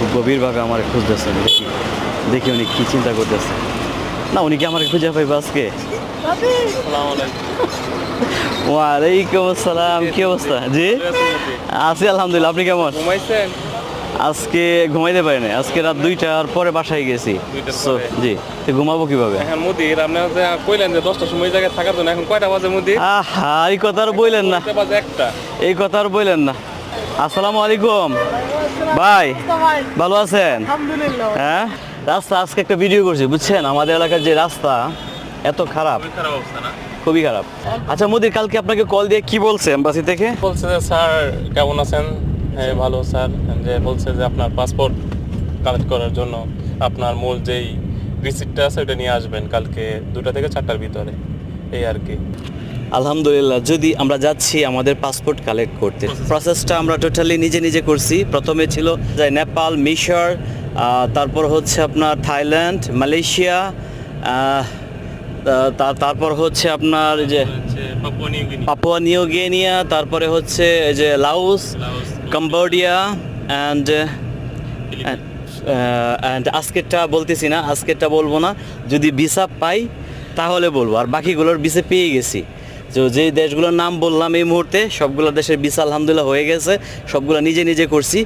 খুব গভীরভাবে আমার খুঁজতেছেন, দেখি দেখি উনি কী চিন্তা করতেছে। না, উনি কি আমার খুঁজে পাইবে আজকে? ওয়ালাইকুম আসসালাম, কি অবস্থা? জি আছি আলহামদুলিল্লাহ, আপনি কেমন? ঘুমাইছেন? আজকে ঘুমাইতে পারি না, আজকে রাত 2টার পরে বাসায় গেছি। 2টার So, পরে? জি, তো ঘুমাবো কিভাবে? এখন মুদির আপনি যে কইলেন যে 10টার সময় জায়গায় থাকার জন্য, এখন কয়টা বাজে মুদির? আহা, এই কথা আর বললেন না, বাজে 1টা। এই কথা আর বললেন না। আসসালামু আলাইকুম ভাই, ভালো আছেন? হ্যাঁ, রাস্তা আজকে একটা ভিডিও করছি, বুঝছেন আমাদের এলাকার যে রাস্তা এত খারাপ, খুবই খারাপ অবস্থা না? খুবই খারাপ। আচ্ছা মোদির, কালকে আপনাকে কল দিয়ে কি বলছে এম্বাসি থেকে? বলছে যে স্যার কেমন আছেন? হ্যাঁ ভালো স্যার। যে বলছে যে আপনার পাসপোর্ট কালেক্ট করার জন্য আপনার মূল যেই রিসিপ্টটা আছে ওটা নিয়ে আসবেন কালকে 2টা থেকে 4টার ভিতরে, এই আর কি। আলহামদুলিল্লাহ, যদি আমরা যাচ্ছি আমাদের পাসপোর্ট কালেক্ট করতে, প্রসেসটা আমরা টোটালি নিজে নিজে করছি। প্রথমে ছিল যে নেপাল, মিশর, তারপর হচ্ছে আপনার থাইল্যান্ড, মালয়েশিয়া, তারপর হচ্ছে আপনার যে পাপুয়া নিউ গিনিয়া, তারপরে হচ্ছে এই যে লাওস, কম্বোডিয়া অ্যান্ড আজকেরটা বলতেছি না, আজকেরটা বলবো না। যদি ভিসা পাই তাহলে বলবো, আর বাকিগুলোর ভিসা পেয়ে গেছি। তো যে দেশগুলোর নাম বললাম এই মুহূর্তে, সবগুলো দেশের ভিসা আলহামদুলিল্লাহ হয়ে গেছে, সবগুলো নিজে নিজে করছি।